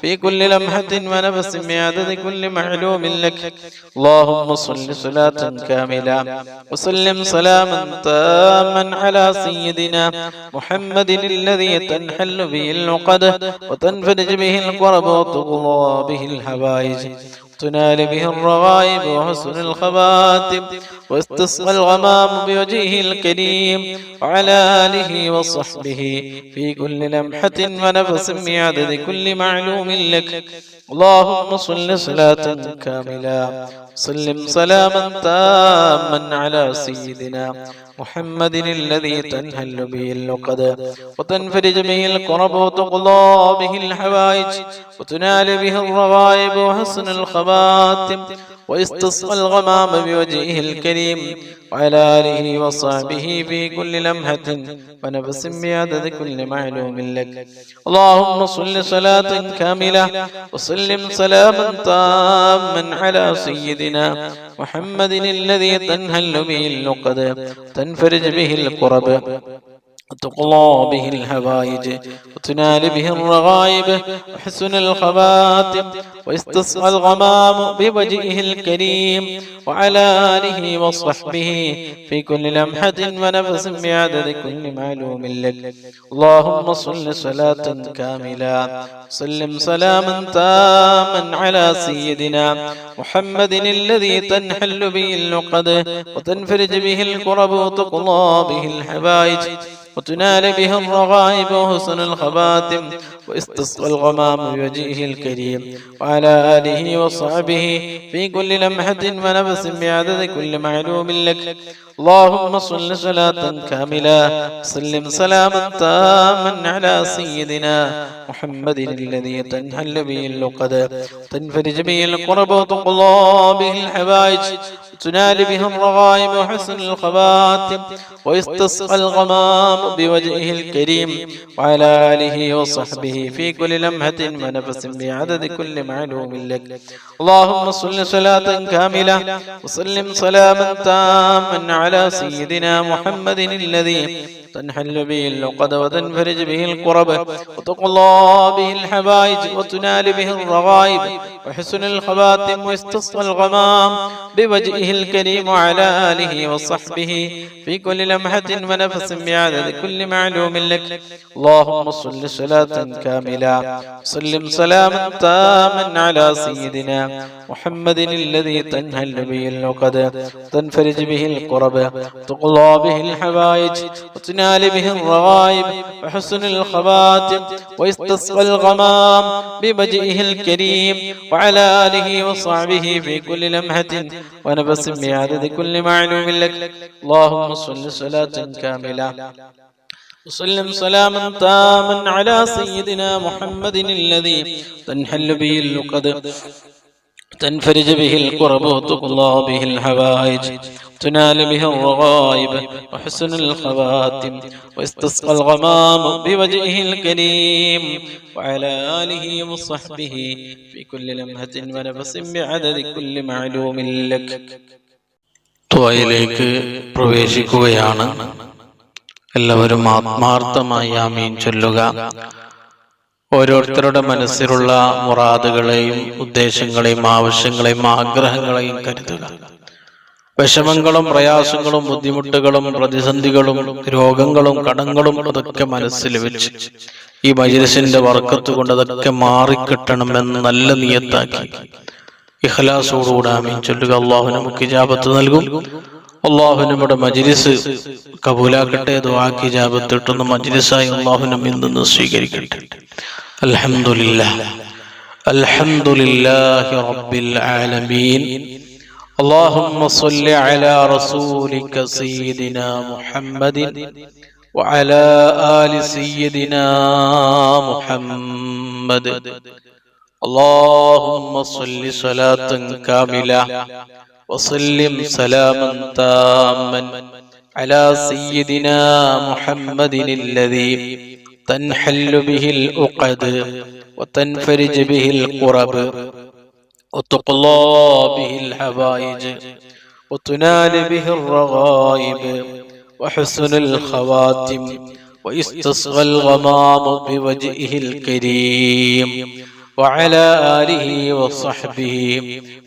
في كل لمحة ونفس بعدد كل معلوم لك. اللهم صل صلاة كاملة وسلم سلاما تاما على سيدنا محمد الذي تنحل به العقد وتنفرج به الكرب وتقضى به الحوائج تنال به الرغائب وحسن الخواتم واستسقى الغمام بوجهه الكريم وعلى آله وصحبه في كل لمحة ونفس بعدد كل معلوم لك. اللهم صل صلاة كاملة سلم سلاما تاما على سيدنا محمد الذي تنهل به اللقد وتنفرج به الكرب وتقضى به الحوائج وتنال به الرغائب وحسن الخواتم واستسقى الغمام بوجهه الكريم وعلى آله وصحبه في كل لمحة ونفس بعدد كل معلوم لك. اللهم صل صلاة كاملة وسلم سلاما تاما على سيدنا محمد الذي تنهل به اللقد تنفرج به الكرب وتقضى به الحوائج وتنال به الرغائب وحسن الخواتم واستسقى الغمام بوجهه الكريم وعلى آله وصحبه في كل لمحة ونفس بعدد كل معلوم لك. اللهم صل صلاة كاملة سلم سلاما تاما على سيدنا محمد الذي تنحل به اللقد وتنفرج به الكرب وتقضى به الحوائج وتنال به الرغائب وحسن الخواتم واستسقى الغمام بوجهه الكريم وعلى آله وصحبه في كل لمحة ونفس بعدد كل معلوم لك. اللهم صل صلاة كاملة سلم سلاما تاما على سيدنا محمد الذي تنحل به اللقد تنفرج به الكرب وتقضى به الحوائج تنال به الرغائب وحسن الخواتم ويستسقى الغمام بوجهه الكريم وعلى آله وصحبه في كل لمحة ونفس بعدد كل معلوم لك. اللهم صل صلاة كاملة وسلم سلاما تاما على سيدنا محمد الذي تنحل به اللقد وتنفرج به الكرب وتقضى به الحوائج وتنال به الرغائب وحسن الخواتم واستسقى الغمام بوجهه الكريم وعلى آله وصحبه في كل لمحة ونفس بعدد كل معلوم لك. اللهم صل صلاة كاملة سلم سلاما تاما على سيدنا محمد الذي تنحل به اللقد تنفرج به الكرب تقضى به الحوائج وتنال به الرغائب وحسن الخواتم واستسقى الغمام بوجهه الكريم وعلى آله وصحبه في كل لمحة ونفس بعدد كل معلوم لك. اللهم صل صلاة كاملة وسلم سلاما تاما على سيدنا محمد الذي تنحل به اللقد تنفرج به الكرب وتقضى به الحوائج تنال به الرغائب وحسن الخواتم واستسقى الغمام بوجهه الكريم وعلى آله وصحبه في كل لمحة ونفس بعدد كل معلوم لك. ത്വയിലേക്ക് പ്രവേശിക്കുകയാണ്. എല്ലാവരും ആത്മാർത്ഥമായി ആമീൻ ചൊല്ലുക. ഓരോരുത്തരുടെ മനസ്സിലുള്ള മുറാദുകളെയും ഉദ്ദേശങ്ങളെയും ആവശ്യങ്ങളെയും ആഗ്രഹങ്ങളെയും കരുതുക. വിഷമങ്ങളും പ്രയാസങ്ങളും ബുദ്ധിമുട്ടുകളും പ്രതിസന്ധികളും രോഗങ്ങളും കടങ്ങളും അതൊക്കെ മനസ്സിൽ വെച്ച് ഈ മജ്‌ലിസിന്റെ ബർക്കത്ത് കൊണ്ട് അതൊക്കെ മാറിക്കിട്ടണമെന്ന് നല്ല നിയത്താക്കി ഇഖ്ലാസോടുകൂടി ആമീൻ ചൊല്ലുക. അല്ലാഹു നമുക്ക് ഇജാബത്ത് നൽകും. അല്ലാഹു നമ്മുടെ മജ്‌ലിസ് കബൂലാക്കട്ടെ. ദുആക്ക് ഇജാബത്ത് കിട്ടുന്ന മജ്‌ലിസായി അല്ലാഹു നമ്മിൽ നിന്ന് സ്വീകരിക്കട്ടെ. അൽഹംദുലില്ലാഹ് അൽഹംദുലില്ലാഹി റബ്ബിൽ ആലമീൻ. اللهم صل على رسولك سيدنا محمد وعلى آل سيدنا محمد. اللهم صل صلاة كاملة وسلم سلاما تاما على سيدنا محمد الذي تنحل به العقد وتنفرج به الكرب وتقضى به الحوائج وتنال به الرغائب وحسن الخواتم ويستسقى الغمام بوجهه الكريم وعلى آله وصحبه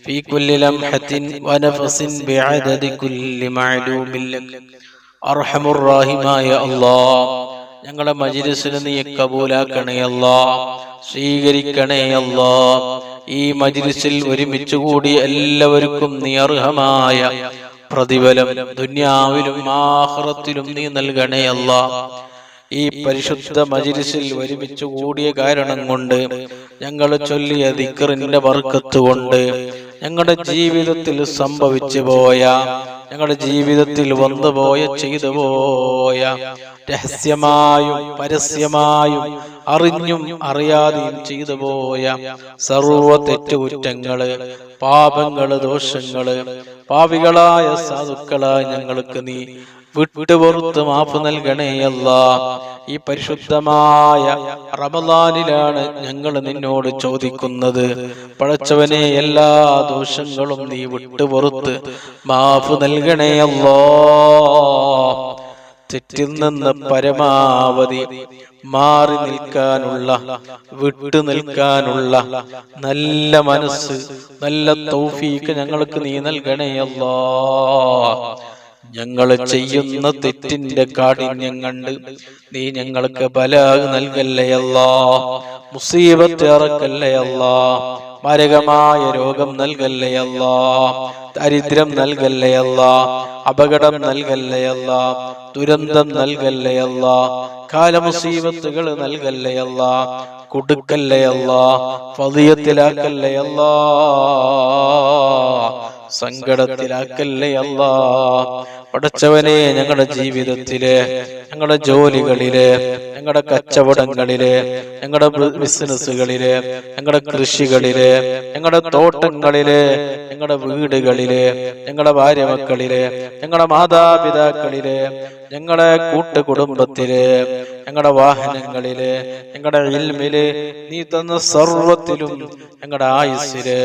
في كل لمحة ونفس بعدد كل معلوم لك أرحم الراحمين يا الله ഞങ്ങളുടെ മജ്‌ലിസിനെ നീ കബൂലാക്കണേ അല്ലാഹ്, സ്വീകരിക്കണേ അല്ലാഹ്. ഈ മജ്‌ലിസിൽ ഒരുമിച്ച് കൂടി എല്ലാവർക്കും നീ അർഹമായ പ്രതിഫലം ദുനിയാവിലും ആഖിറത്തിലും നീ നൽകണേ അല്ലാഹ്. ഈ പരിശുദ്ധ മജ്‌ലിസിൽ ഒരുമിച്ച് കൂടിയ കാരണം കൊണ്ട്, ഞങ്ങൾ ചൊല്ലിയ ദിക്റിന്റെ ബർക്കത്ത് കൊണ്ട്, ഞങ്ങളുടെ ജീവിതത്തിൽ സംഭവിച്ചു പോയ, ഞങ്ങളുടെ ജീവിതത്തിൽ വന്നുപോയ, ചെയ്തു പോയ, രഹസ്യമായും പരസ്യമായും അറിഞ്ഞും അറിയാതെയും ചെയ്തു പോയ സർവ തെറ്റുകുറ്റങ്ങള്, പാപങ്ങള്, ദോഷങ്ങള്, പാപികളായ സാധുക്കളായ ഞങ്ങൾക്ക് നീ വിട്ടുപുറത്ത് മാപ്പ് നൽകണേ അല്ലാഹ്. ഈ പരിശുദ്ധമായ റമളാനിലാണ് ഞങ്ങൾ നിന്നോട് ചോദിക്കുന്നത്, പടച്ചവനെ എല്ലാ ദോഷങ്ങളും നീ വിട്ടുപുറത്ത് മാപ്പ് നൽകണേ അല്ലാഹ്. തെറ്റിൽ നിന്ന് പരമാവധി മാറി നിൽക്കാനുള്ള, വിട്ടു നിൽക്കാനുള്ള നല്ല മനസ്സ്, നല്ല തൗഫീഖ് ഞങ്ങൾക്ക് നീ നൽകണേ അല്ലാഹ്. ഞങ്ങൾ ചെയ്യുന്ന തെറ്റിന്റെ കാഠിന്യം കണ്ട് നീ ഞങ്ങൾക്ക് ബലാഗ് നൽകല്ലേ അല്ലാഹ്, മുസീബത്ത് ഇറക്കല്ലേ അല്ലാഹ്, മാരകമായ രോഗം നൽകല്ലേ അല്ലാഹ്, ദരിദ്രം നൽകല്ലേ അല്ലാഹ്, അപകടം നൽകല്ലേ അല്ലാഹ്, ദുരന്തം നൽകല്ലേ അല്ലാഹ്, കാലമുസീബത്തുകൾ നൽകല്ലേ അല്ലാഹ്, കൊടുക്കല്ലേ അല്ലാഹ്, ഫളിയത്തിലാക്കല്ലേ അല്ലാഹ്, സങ്കടത്തിലാക്കല്ലേ അല്ലാഹ്. പടച്ചവനെ, ഞങ്ങളുടെ ജീവിതത്തില്, ഞങ്ങളുടെ ജോലികളില്, ഞങ്ങളുടെ കച്ചവടങ്ങളില്, ഞങ്ങളുടെ ബിസിനസ്സുകളില്, ഞങ്ങളുടെ കൃഷികളില്, ഞങ്ങളുടെ തോട്ടങ്ങളില്, ഞങ്ങളുടെ വീടുകളില്, ഞങ്ങളുടെ ഭാര്യ മക്കളില്, ഞങ്ങളുടെ മാതാപിതാക്കളില്, ഞങ്ങളുടെ കൂട്ടുകുടുംബത്തില്, ഞങ്ങളുടെ വാഹനങ്ങളില്, ഞങ്ങളുടെ ഇൽമില്, നീ തന്ന സർവത്തിലും, ഞങ്ങളുടെ ആയുസ്സില്,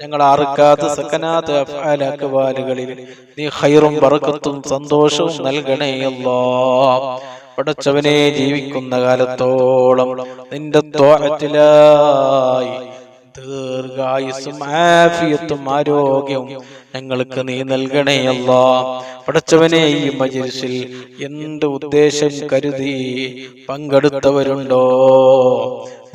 ഞങ്ങളുടെ അർക്കാത്ത് സക്കനാത്ത് അഫ്ആൽ അക്വാലുകളിൽ നീ ഖൈറും ബറക്കത്തും സന്തോഷവും നൽകണേ അല്ലാഹ്. പടച്ചവനെ, ജീവിക്കുന്ന കാലത്തോളം നിന്റെ ത്വഅത്തിലായി ദീർഘായുസ്സും ആഫിയത്തും ആരോഗ്യവും ഞങ്ങൾക്ക് നീ നൽകണേ അല്ലാഹ്. പടച്ചവനെ, ഈ മജ്‌ലിസിൽ എന്ത് ഉദ്ദേശം കരുതി പങ്കെടുത്തവരുണ്ടോ,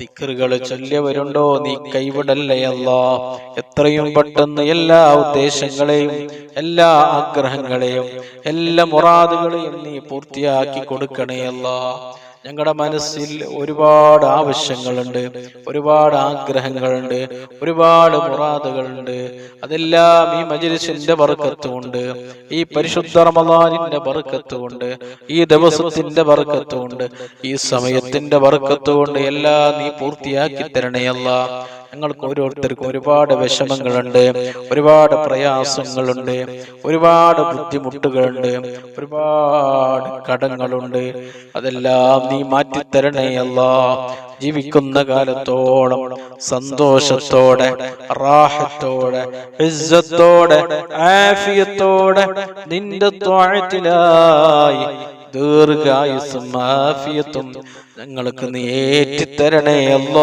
ദിക്റുകൾ ചൊല്ലിയവരുണ്ടോ, നീ കൈവിടല്ലേ അല്ലാഹ്. എത്രയും പെട്ടെന്ന് എല്ലാ ഉദ്ദേശങ്ങളെയും, എല്ലാ ആഗ്രഹങ്ങളെയും, എല്ലാ മുറാദുകളെയും നീ പൂർത്തിയാക്കി കൊടുക്കണേ അല്ലാഹ്. ഞങ്ങളുടെ മനസ്സിൽ ഒരുപാട് ആവശ്യങ്ങളുണ്ട്, ഒരുപാട് ആഗ്രഹങ്ങളുണ്ട്, ഒരുപാട് മുറാദുകളുണ്ട്. അതെല്ലാം ഈ മജ്‌ലിസിന്റെ ബർക്കത്ത് കൊണ്ട്, ഈ പരിശുദ്ധ റമളാനിന്റെ ബർക്കത്ത് കൊണ്ട്, ഈ ദിവസത്തിന്റെ ബർക്കത്ത് കൊണ്ട്, ഈ സമയത്തിന്റെ ബർക്കത്ത് കൊണ്ട് എല്ലാം നീ പൂർത്തിയാക്കി തരണേ അല്ലാഹ്. ഞങ്ങൾക്ക് ഓരോരുത്തർക്കും ഒരുപാട് വിഷമങ്ങളുണ്ട്, ഒരുപാട് പ്രയാസങ്ങളുണ്ട്, ഒരുപാട് ബുദ്ധിമുട്ടുകളുണ്ട്, ഒരുപാട് കടങ്ങളുണ്ട്. അതെല്ലാം നീ മാറ്റിത്തരണേ അല്ലാഹ്. ജീവിക്കുന്ന കാലത്തോളം സന്തോഷത്തോടെ, റാഹത്തോടെ, ഇസ്സത്തോടെ, ആഫിയത്തോടെ നിന്റെ ത്വഅത്തിലായി ദീർഘായുസ്സും ആഫിയത്തും ഞങ്ങൾക്ക് നീ ഏറ്റിത്തരണേ അല്ലാഹ്.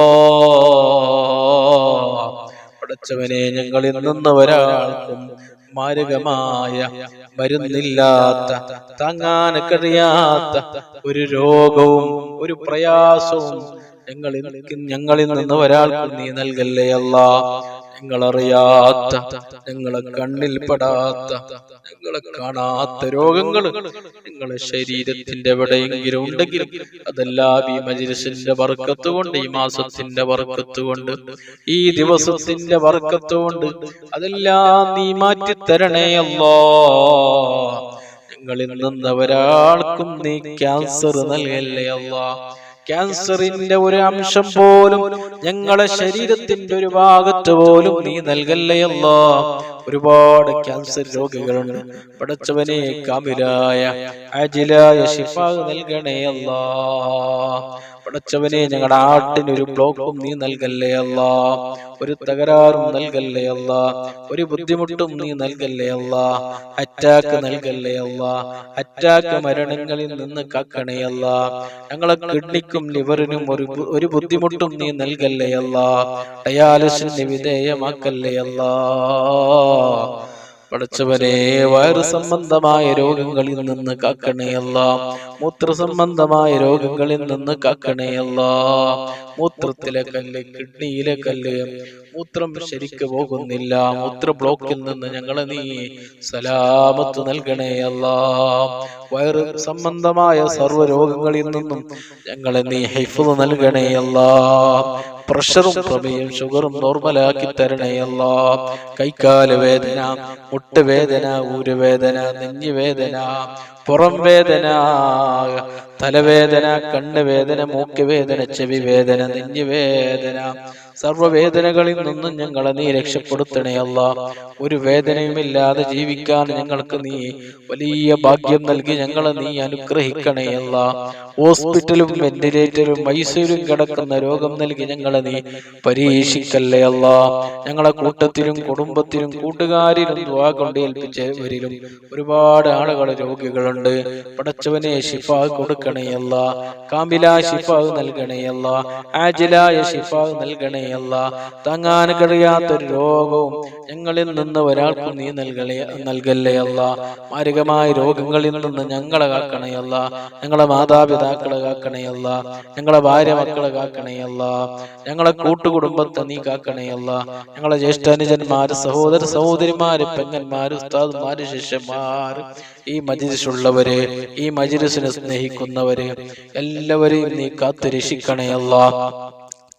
പടച്ചവനെ, ഞങ്ങളിൽ നിന്ന് ഒരാൾക്കും മാരകമായ, മരുന്നില്ലാത്ത, താങ്ങാൻ കഴിയാത്ത ഒരു രോഗവും ഒരു പ്രയാസവും ഞങ്ങളിൽ നിന്ന് ഒരാൾക്കും നീ നൽകല്ലേ അല്ലാഹ്. ഞങ്ങളറിയാത്ത, ഞങ്ങളെ കണ്ണിൽ പെടാത്ത, ഞങ്ങളെ കാണാത്ത രോഗങ്ങൾ ഞങ്ങളെ ശരീരത്തിന്റെ എവിടെയെങ്കിലും ഉണ്ടെങ്കിൽ അതെല്ലാം ഈ മജ്‌ലിസിന്റെ ബർക്കത്ത് കൊണ്ട്, ഈ മാസത്തിന്റെ ബർക്കത്ത് കൊണ്ട്, ഈ ദിവസത്തിന്റെ ബർക്കത്ത് കൊണ്ട് അതെല്ലാം നീ മാറ്റിത്തരണേ അല്ലാഹ്. ഞങ്ങളിൽ നിന്ന് ഒരാൾക്കും നീ ക്യാൻസർ നൽകല്ലേ അല്ലാഹ്. ക്യാൻസറിന്റെ ഒരു അംശം പോലും ഞങ്ങളെ ശരീരത്തിന്റെ ഒരു ഭാഗത്ത് പോലും നീ നൽകല്ലേ അല്ലാഹ്. ഒരുപാട് ക്യാൻസർ രോഗികളുണ്ട്. പടച്ചവനെ കാമിലായ ആജിലായ ശിഫ നൽകണേ അല്ലാ. പടച്ചവനെ ഞങ്ങളുടെ ആട്ടിനൊരു ബ്ലോക്കും നീ നൽകല്ലേ അല്ലാ, ഒരു തകരാറും നൽകല്ലേ അല്ലാ, ഒരു ബുദ്ധിമുട്ടും നീ നൽകല്ലേ അല്ലാ, അറ്റാക്ക് നൽകല്ലേ അല്ലാ, അറ്റാക്ക് മരണങ്ങളിൽ നിന്ന് കാക്കണേ അല്ലാ. ഞങ്ങളെ കിഡ്നിക്കും ലിവറിനും ഒരു ബുദ്ധിമുട്ടും നീ നൽകല്ലേ അല്ലാ, ഡയാലിസിന് വിധേയമാക്കല്ലേ അല്ലാ. പടച്ചവനെ വയറു സംബന്ധമായ രോഗങ്ങളിൽ നിന്ന് കാക്കണേ അല്ലാ, മൂത്ര സംബന്ധമായ രോഗങ്ങളിൽ നിന്ന് കാക്കണേ അല്ലാ. മൂത്രത്തിലെ കല്ല്, കിഡ്നിയിലെ കല്ല്, മൂത്രം ശരിക്ക് പോകുന്നില്ല, മൂത്ര ബ്ലോക്കിൽ നിന്ന് ഞങ്ങളെ നീ സലാമത്ത് നൽകണേ അല്ലാ. വയറ് സംബന്ധമായ സർവ്വ രോഗങ്ങളിൽ നിന്നും ഞങ്ങളെ നീ ഹിഫ്ള് നൽകണേ അല്ലാ. പ്രഷറും പ്രമേയം ഷുഗറും നോർമലാക്കി തരണേ അല്ലാ. കൈക്കാല് വേദന, മുട്ടുവേദന, ഊരുവേദന, നെഞ്ഞുവേദന, പുറം വേദന, തലവേദന, കണ്ണുവേദന, മൂക്കുവേദന, ചെവി വേദന, നെഞ്ഞുവേദന, സർവ്വവേദനകളിൽ നിന്നും ഞങ്ങളെ നീ രക്ഷപ്പെടുത്തണേ അല്ലാ. ഒരു വേദനയുമില്ലാതെ ജീവിക്കാൻ ഞങ്ങൾക്ക് നീ വലിയ ഭാഗ്യം നൽകി ഞങ്ങളെ നീ അനുഗ്രഹിക്കണേ അല്ലാ. ഹോസ്പിറ്റലും വെന്റിലേറ്ററും ഐസിയുലും കിടക്കുന്ന രോഗം നൽകി ഞങ്ങളെ നീ പരീക്ഷിക്കല്ലേ അല്ലാ. ഞങ്ങളെ കൂട്ടത്തിലും കുടുംബത്തിലും കൂട്ടുകാരിലും ദുആ കൊണ്ട് ഏൽപ്പിച്ചവരിലും ഒരുപാട് ആളുകൾ രോഗികളുണ്ട്. പടച്ചവനെ ശിഫ കൊടുക്കണേ അല്ലാ, കാമില ശിഫ നൽകണേ അല്ലാ, ആജിലായ ശിഫ നൽകണേ അല്ലാ. താങ്ങാൻ കഴിയാത്തൊരു രോഗവും ഞങ്ങളിൽ നിന്ന് ഒരാൾക്കും നീ നൽകല്ലേ അല്ലാ. മാരകമായ രോഗങ്ങളിൽ നിന്ന് ഞങ്ങളെ കാക്കണേ അല്ലാ. ഞങ്ങളെ മാതാപിതാക്കളെ കാക്കണേ അല്ലാ. ഞങ്ങളെ ഭാര്യ മക്കളെ കാക്കണേ അല്ലാ. ഞങ്ങളെ കൂട്ടുകുടുംബത്തെ നീ കാക്കണേ അല്ലാ. ഞങ്ങളെ ജ്യേഷ്ഠാനുജന്മാര്, സഹോദര സഹോദരിമാര്, പെങ്ങന്മാര്, ഉസ്താദ്മാര്, ശിഷ്യന്മാര്, ഈ മജ്‌ലിസുള്ളവര്, ഈ മജ്‌ലിസിനെ സ്നേഹിക്കുന്നവര് എല്ലാവരെയും നീ കാത്തു രക്ഷിക്കണേ അല്ലാ.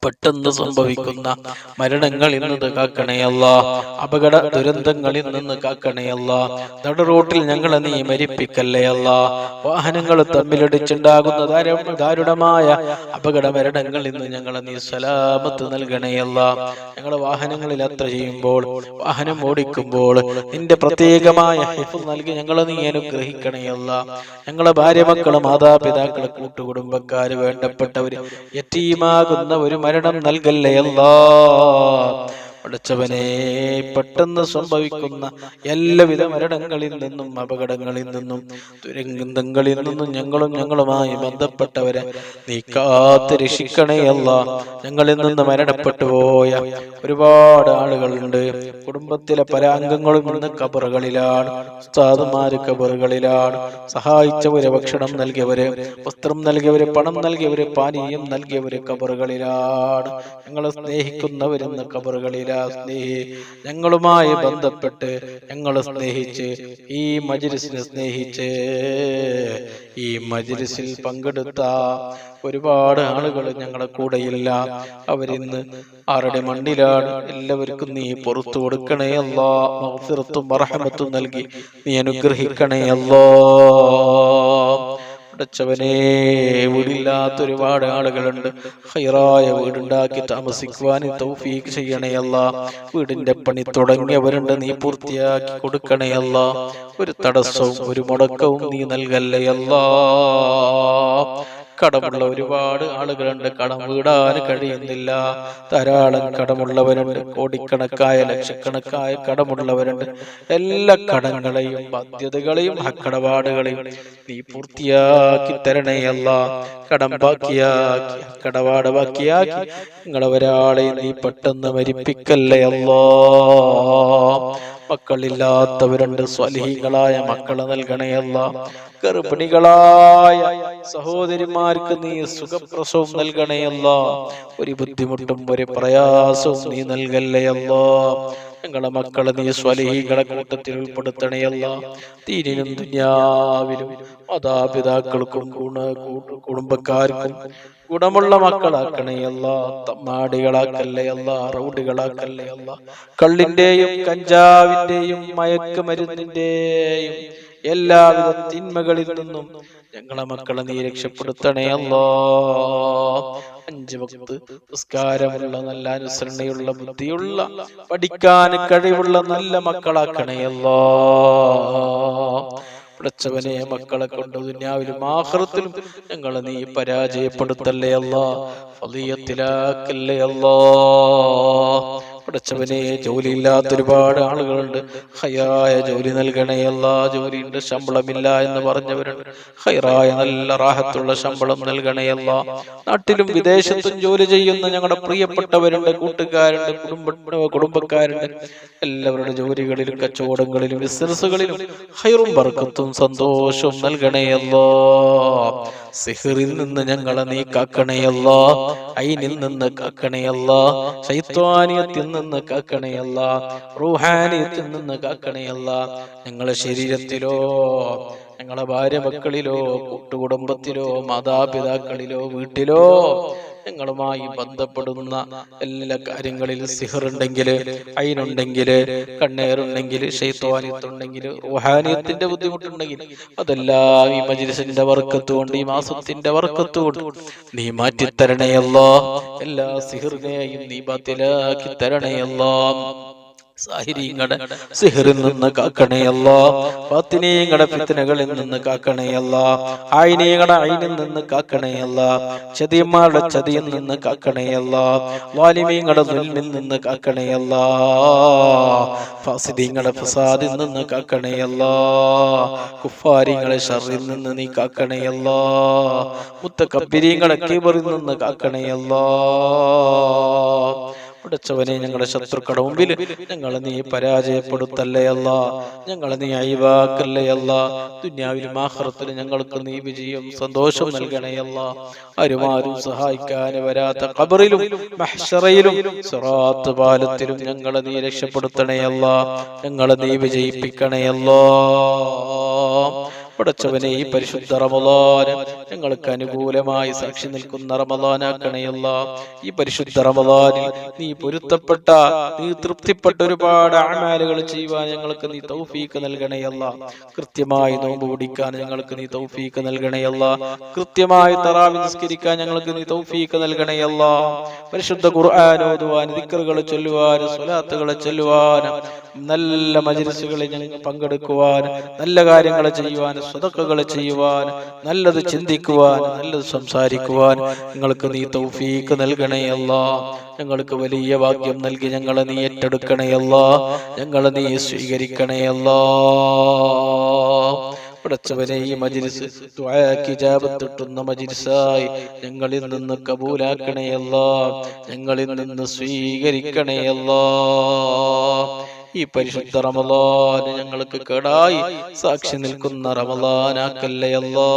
പെട്ടെന്ന് സംഭവിക്കുന്ന മരണങ്ങളിൽ നിന്ന് കാക്കണേ അല്ലാ. അപകട ദുരന്തങ്ങളിൽ നിന്ന് കാക്കണേ അല്ലാ. നട റോട്ടിൽ ഞങ്ങളെ നീ മരിപ്പിക്കല്ലേ അല്ലാ. വാഹനങ്ങൾ തമ്മിലടിച്ചുണ്ടാകുന്ന ദാരുണമായ അപകട മരണങ്ങളിൽ നിന്ന് ഞങ്ങളെ നീ സലാമത്ത് നൽകണേ അല്ലാ. ഞങ്ങളെ വാഹനങ്ങളിൽ യാത്ര ചെയ്യുമ്പോൾ, വാഹനം ഓടിക്കുമ്പോൾ നിന്റെ പ്രത്യേകമായ ഹിഫ്ള് നൽകി ഞങ്ങളെ നീ അനുഗ്രഹിക്കണേ അല്ലാ. ഞങ്ങളെ ഭാര്യ മക്കള്, മാതാപിതാക്കള്, കൂട്ടുകുടുംബക്കാര്, വേണ്ടപ്പെട്ടവര്, യതീമാകുന്ന ഒരു മരണം നൽകല്ലേ അല്ലാ. പടച്ചവനെ പെട്ടെന്ന് സംഭവിക്കുന്ന എല്ലാവിധ മരണങ്ങളിൽ നിന്നും അപകടങ്ങളിൽ നിന്നും ദുരന്തങ്ങളിൽ നിന്നും ഞങ്ങളുമായി ബന്ധപ്പെട്ടവരെ നീ കാത്ത് രക്ഷിക്കണേ അല്ലാ. ഞങ്ങളിൽ നിന്ന് മരണപ്പെട്ടു പോയ ഒരുപാട് ആളുകളുണ്ട്. കുടുംബത്തിലെ പല അംഗങ്ങളും ഇന്ന് ഖബറുകളിലാണ്, ഉസ്താദുമാര് ഖബറുകളിലാണ്. സഹായിച്ചവര്, ഭക്ഷണം നൽകിയവര്, വസ്ത്രം നൽകിയവര്, പണം നൽകിയവര്, പാനീയം നൽകിയവര് ഖബറുകളിലാണ്. ഞങ്ങളെ സ്നേഹിക്കുന്നവരെന്ന് ഖബറുകളിലാണ്. ഞങ്ങളുമായി ബന്ധപ്പെട്ട് ഞങ്ങളെ സ്നേഹിച്ച്, ഈ മജ്‌ലിസിനെ സ്നേഹിച്ച്, ഈ മജ്‌ലിസിൽ പങ്കെടുത്ത ഒരുപാട് ആളുകൾ ഞങ്ങളുടെ കൂടെയില്ല. അവരിന്ന് ആരുടെ മണ്ണിലാണ്. എല്ലാവർക്കും നീ പുറത്തു കൊടുക്കണേ അല്ലാ. മഗ്ഫിറത്തും റഹ്മത്തും നൽകി നീ അനുഗ്രഹിക്കണേ അല്ലാ. പടച്ചവനെ വീടില്ലാത്ത ഒരുപാട് ആളുകളുണ്ട്. ഖൈറായ വീടുണ്ടാക്കി താമസിക്കുവാൻ തൗഫീഖ് ചെയ്യണേ അല്ലാ. വീടിന്റെ പണി തുടങ്ങിയവരുണ്ട്, നീ പൂർത്തിയാക്കി കൊടുക്കണേ അല്ലാ. ഒരു തടസ്സവും ഒരു മുടക്കവും നീ നൽകല്ലേ അല്ലാ. കടമുള്ള ഒരുപാട് ആളുകളുണ്ട്, കടം വീടാൻ കഴിയുന്നില്ല. ധാരാളം കടമുള്ളവരുണ്ട്, കോടിക്കണക്കായ ലക്ഷക്കണക്കായ കടമുള്ളവരുണ്ട്. എല്ലാ കടങ്ങളെയും ബാധ്യതകളെയും കടപാടുകളെയും നീ പൂർത്തിയാക്കി തരണേ അല്ലാ. കടം ബാക്കിയാക്കി, കടപാട് ബാക്കിയാക്കി നിങ്ങളെ ഒരാളെ നീ പെട്ടെന്ന് മരിപ്പിക്കല്ലേ അല്ലാ. മക്കളില്ലാത്തവരുണ്ട്, സ്വാലിഹീങ്ങളായ മക്കളെ നൽകണേ അല്ലാ. ഗർഭിണികളായ സഹോദരിമാർക്ക് നീ സുഖപ്രസവം നൽകണേ അല്ലാ. ഒരു ബുദ്ധിമുട്ടും ഒരു പ്രയാസവും നീ നൽകല്ലേ അല്ലാ. ഞങ്ങളെ മക്കളെ നീ സ്വാലിഹീങ്ങളെ കൂട്ടത്തിൽ ഉൾപ്പെടുത്തണേ അല്ലാ. ദീനിലും ദുനിയാവിലും മാതാപിതാക്കൾക്കും കുടുംബക്കാർക്കും ഗുണമുള്ള മക്കളാക്കണേ അല്ലാ. തമ്മാടികളാക്കല്ലേ അല്ലാ, റൗഡികളാക്കല്ലേ അല്ലാ. കള്ളിന്റെയും കഞ്ചാവിന്റെയും മയക്കുമരുന്നിന്റെയും എല്ലാവിധ തിന്മകളിൽ നിന്നും ഞങ്ങളെ മക്കളെ നീ രക്ഷപ്പെടുത്തണേ അല്ലാ. 5 വക്ത് നിസ്കാരമുള്ള നല്ല അനുസരണയുള്ള ബുദ്ധിയുള്ള പഠിക്കാൻ കഴിവുള്ള നല്ല മക്കളാക്കണേ അല്ലാ. പടച്ചവനെ മക്കളെ കൊണ്ട് ദുനിയാവിലും ആഖിറത്തിലും ഞങ്ങളെ നീ പരാജയപ്പെടുത്തല്ലേ അല്ലാ, ഫളിയത്തിലാക്കല്ലേ അല്ലാ. പടച്ചവനെ ജോലിയില്ലാത്ത ഒരുപാട് ആളുകളുണ്ട്, ഹൈറായ ജോലി നൽകണേ അല്ലാ. ജോലിയുണ്ട് ശമ്പളമില്ല എന്ന് പറഞ്ഞവരുണ്ട്, ഹൈറായ നല്ല റാഹത്തുള്ള ശമ്പളം നൽകണേ അല്ലാ. നാട്ടിലും വിദേശത്തും ജോലി ചെയ്യുന്ന ഞങ്ങളുടെ പ്രിയപ്പെട്ടവരുണ്ട്, കൂട്ടുകാരുണ്ട്, കുടുംബക്കാരുണ്ട്. എല്ലാവരുടെ ജോലികളിലും കച്ചവടങ്ങളിലും ബിസിനസ്സുകളിലും ഹൈറും ബർക്കത്തും സന്തോഷവും നൽകണേ അല്ലാ. സിഹ്റിൽ നിന്ന് ഞങ്ങളെ നീ കാക്കണേ അല്ലാ, ഐനിൽ നിന്ന് കാക്കണേ അല്ലാ, ശൈത്വാനിയത്തിൽ നിന്ന് കാക്കണേ അല്ലാ, റൂഹാനിയത്തിൽ നിന്ന് കാക്കണേ അല്ലാ. ഞങ്ങളെ ശരീരത്തിലോ ഞങ്ങളെ ഭാര്യ മക്കളിലോ കൂട്ടുകുടുംബത്തിലോ മാതാപിതാക്കളിലോ വീട്ടിലോ ഞങ്ങളുമായി ബന്ധപ്പെടുന്ന എല്ലാ കാര്യങ്ങളിലും സിഹറുണ്ടെങ്കിൽ, ഐനുണ്ടെങ്കിൽ, കണ്ണേറുണ്ടെങ്കിൽ, ശൈത്വാനിയത്തുണ്ടെങ്കിൽ, റൂഹാനിയത്തിന്റെ ബുദ്ധിമുട്ടുണ്ടെങ്കിൽ അതെല്ലാം ഈ മജ്‌ലിസിന്റെ ബർക്കത്ത് കൊണ്ട്, ഈ മാസത്തിന്റെ ബർക്കത്ത് കൊണ്ട് നീ മാറ്റിത്തരണേ അല്ലാ. എല്ലാ സിഹറിനെയും നീ ബാത്തിലാക്കി തരണേ അല്ലാ. സാഹിരീങ്ങളുടെ സിഹറിൽ നിന്ന് കാക്കണേ അല്ലാ, ബാത്തിനീങ്ങളുടെ ഫിത്നകളിൽ നിന്ന് കാക്കണേ അല്ലാ, ആയിനീങ്ങളുടെ ഐനിൽ നിന്ന് കാക്കണേ അല്ലാ, ചതിയന്മാരുടെ ചതിയിൽ നിന്ന് കാക്കണേ അല്ലാ, വാലിമീങ്ങളുടെ ദുൽമിൽ നിന്ന് കാക്കണേ അല്ലാ, ഫാസിദീങ്ങളുടെ ഫസാദിൽ നിന്ന് കാക്കണേ അല്ലാ, കുഫാരിങ്ങളുടെ ശർറിൽ നിന്ന് നീ കാക്കണേ അല്ലാ, മുത്തകബ്ബിരീങ്ങളുടെ കിബറിൽ നിന്ന് കാക്കണേ അല്ലാ. പടച്ചവനെ ഞങ്ങളുടെ ശത്രുക്കളുടെ മുമ്പിൽ ഞങ്ങളെ നീ പരാജയപ്പെടുത്തല്ലേ അല്ലാ, ഞങ്ങളെ നീ അഴിവാക്കല്ലേ അല്ലാ. ദുനിയാവിലും ആഖിറത്തിലും ഞങ്ങൾക്ക് നീ വിജയം സന്തോഷം നൽകണേ അല്ലാ. ആരും സഹായിക്കാൻ വരാത്ത ഖബറിലും മഹ്ശറയിലും സിറാത്ത് പാലത്തിലും ഞങ്ങളെ നീ രക്ഷപ്പെടുത്തണേ അല്ലാ, ഞങ്ങളെ നീ വിജയിപ്പിക്കണേ അല്ലാ. പടച്ചവനെ ഈ പരിശുദ്ധ റമളാൻ ഞങ്ങൾക്ക് അനുകൂലമായി സാക്ഷി നിൽക്കുന്ന റമളാനാക്കണേ അല്ലാ. ഈ പരിശുദ്ധ റമളാനിൽ നീ പൊരുത്തപ്പെട്ട, നീ തൃപ്തിപ്പെട്ട ഒരുപാട് അമലുകൾ ചെയ്യുവാൻ ഞങ്ങൾക്ക് നീ തൗഫീഖ് നൽകണേ അല്ലാ. കൃത്യമായി നോമ്പ് പിടിക്കാൻ ഞങ്ങൾക്ക് നീ തൗഫീഖ് നൽകണേ അല്ലാ. കൃത്യമായി തറാവീഹ് നിസ്കരിക്കാൻ ഞങ്ങൾക്ക് നീ തൗഫീഖ് നൽകണേ അല്ലാ. പരിശുദ്ധ ഖുർആൻ ഓതുവാൻ, ദിക്റുകൾ ചൊല്ലുവാൻ, സ്വലാത്തുകൾ ചൊല്ലുവാൻ, നല്ല മജ്‌ലിസുകളിൽ ഞങ്ങൾ പങ്കെടുക്കുവാൻ, നല്ല കാര്യങ്ങൾ ചെയ്യുവാൻ, സദഖകൾ ചെയ്യുവാൻ, നല്ലത് ചിന്തിക്കുവാൻ, നല്ലത് സംസാരിക്കുവാൻ ഞങ്ങൾക്ക് നീ തൗഫീഖ് നൽകണേ അല്ലാ. ഞങ്ങൾക്ക് വലിയ ഭാഗ്യം നൽകി ഞങ്ങളെ നീ ഏറ്റെടുക്കണേ അല്ലാ, ഞങ്ങളെ നീ സ്വീകരിക്കണേ അല്ലാ. പടച്ചവനെ ഈ മജ്‌ലിസ് ദുആക്ക് ഇജാബത്ത് കിട്ടുന്ന മജ്‌ലിസായി ഞങ്ങളിൽ നിന്ന് കബൂലാക്കണേ അല്ലാ, ഞങ്ങളിൽ നിന്ന് സ്വീകരിക്കണേ അല്ലാ. ഈ പരിശുദ്ധ റമളാൻ ഞങ്ങൾക്ക് കേടായി സാക്ഷി നിൽക്കുന്ന റമളാനാക്കല്ലേ അല്ലാ.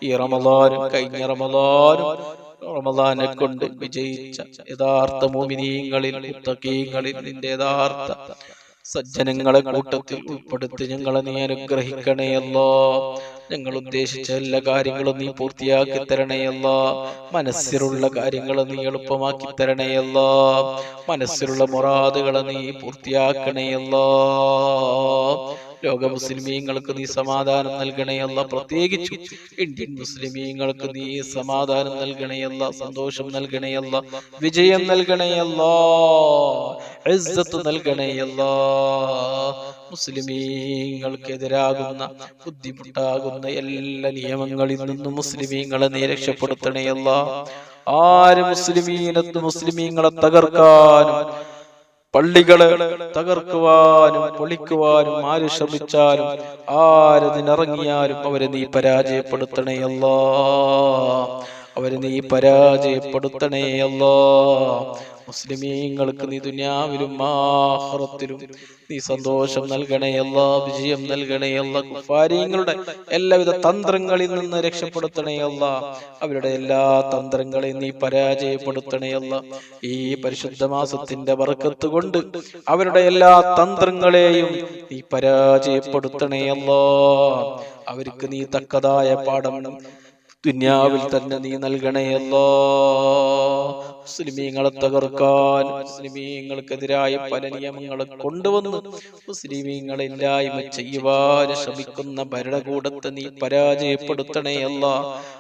ഈ റമളാനും കഴിഞ്ഞ റമളാനെ കൊണ്ട് വിജയിച്ച യഥാർത്ഥ മുഅ്മിനീങ്ങളിൽ, മുത്തഖീങ്ങളിൽ, നിന്റെ യഥാർത്ഥ സജ്ജനങ്ങളെ കൂട്ടത്തിൽ ഉൾപ്പെടുത്തി ഞങ്ങളെ നീ അനുഗ്രഹിക്കണേ അല്ലാ. ഞങ്ങൾ ഉദ്ദേശിച്ച എല്ലാ കാര്യങ്ങളും നീ പൂർത്തിയാക്കി തരണേ അല്ലാ. മനസ്സിലുള്ള കാര്യങ്ങൾ നീ എളുപ്പമാക്കി തരണേ അല്ലാ. മനസ്സിലുള്ള മുറാദുകളെ നീ പൂർത്തിയാക്കണേ അല്ലാ. ലോക മുസ്ലിമീങ്ങൾക്ക് നീ സമാധാനം നൽകണേ അല്ലാ. പ്രത്യേകിച്ച് ഇന്ത്യൻ മുസ്ലിമീങ്ങൾക്ക് നീ സമാധാനം നൽകണേ അല്ലാ, സന്തോഷം നൽകണേ അല്ലാ, വിജയം നൽകണേ അല്ലാ, ഇസ്സത്ത് നൽകണേ അല്ലാ. മുസ്ലിമീങ്ങൾക്കെതിരാകുന്ന, ബുദ്ധിമുട്ടാകുന്ന എല്ലാ നിയമങ്ങളിൽ നിന്നും മുസ്ലിമീങ്ങളെ നീ രക്ഷപ്പെടുത്തണേ അല്ലാ. ആര് മുസ്ലിമീങ്ങളെ തകർക്കാനും പള്ളികളെ തകർക്കുവാനും പൊളിക്കുവാനും ആര് ശ്രമിച്ചാലും, ആരതിനിറങ്ങിയാലും അവരെ നീ പരാജയപ്പെടുത്തണേ അല്ലാ, അവരെ നീ പരാജയപ്പെടുത്തണേ അല്ലാ. മുസ്ലിമീങ്ങൾക്ക് നീ ദുനിയാവിലും ആഖിറത്തിലും നീ സന്തോഷം നൽകണേ അല്ലാ, വിജയം നൽകണേ അല്ലാ. കുഫാരീങ്ങളുടെ എല്ലാവിധ തന്ത്രങ്ങളിൽ നിന്ന് രക്ഷപ്പെടുത്തണേ അല്ലാ, അവരുടെ എല്ലാ തന്ത്രങ്ങളെയും നീ പരാജയപ്പെടുത്തണേ അല്ലാ. ഈ പരിശുദ്ധ മാസത്തിന്റെ ബർക്കത്ത് കൊണ്ട് അവരുടെ എല്ലാ തന്ത്രങ്ങളെയും നീ പരാജയപ്പെടുത്തണേ അല്ലാ. അവർക്ക് നീ തക്കതായ പാഠം ദുനിയാവിൽ തന്നെ നീ നൽകണേ അല്ലാ. മുസ്ലിമീങ്ങളെ തകർക്കാൻ, മുസ്ലിമീങ്ങൾക്കെതിരായ പല നിയമങ്ങളെ കൊണ്ടുവന്ന് മുസ്ലിമീങ്ങളെ ഇല്ലായ്മ ചെയ്യുവാൻ ശ്രമിക്കുന്ന ഭരണകൂടത്തെ നീ പരാജയപ്പെടുത്തണേ അല്ലാ.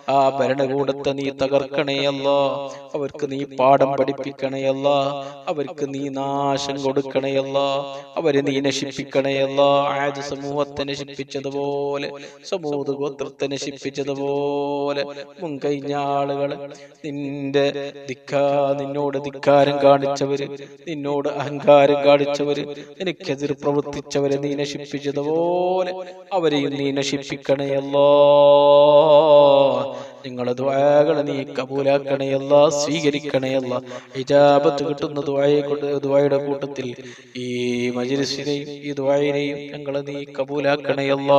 ആ ഭരണകൂടത്തെ നീ തകർക്കണേയല്ല, അവർക്ക് നീ പാഠം പഠിപ്പിക്കണേയല്ല, അവർക്ക് നീ നാശം കൊടുക്കണേയല്ല, അവരെ നീ നശിപ്പിക്കണേയല്ല. ആദ് സമൂഹത്തെ നശിപ്പിച്ചതുപോലെ, സമൂത് ഗോത്രത്തെ നശിപ്പിച്ചതുപോലെ മുൻകഴിഞ്ഞ ആളുകള് നിന്നോട് ധിക്കാരം കാണിച്ചവര്, നിന്നോട് അഹങ്കാരം കാണിച്ചവര്, നിനക്കെതിർ പ്രവർത്തിച്ചവരെ നീ നശിപ്പിച്ചതുപോലെ അവരെയും നീ നശിപ്പിക്കണേയല്ലോ. നിങ്ങളെ ദുആകളെ നീ കബൂലാക്കണേയല്ല, സ്വീകരിക്കണേയല്ല. ഇജാബത്ത് കിട്ടുന്ന ദുആയുടെ കൂട്ടത്തിൽ ഈ മജ്ലിസിനെയും ഈ ദുആയിനെയും ഞങ്ങളെ നീ കബൂലാക്കണേയല്ല.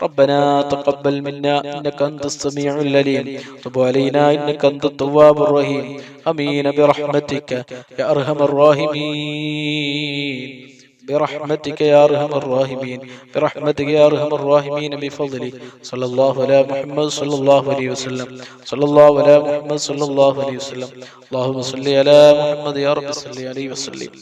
റബ്ബനാ തഖബ്ബൽ മിന്നാ ഇന്നക അൻതസ് സമീഉൽ അലീം വതുബ് അലൈനാ ഇന്നക അൻതത് തവ്വാബുർ റഹീം. ആമീൻ ബിറഹ്മതിക യാ അർഹമർ റഹീമീൻ. برحمتك يا ارحم الراحمين، برحمتك يا ارحم الراحمين، بفضلك. صلى الله على محمد صلى الله عليه وسلم، صلى الله على محمد صلى الله عليه وسلم. اللهم صل على محمد يا رب صل عليه وسلم.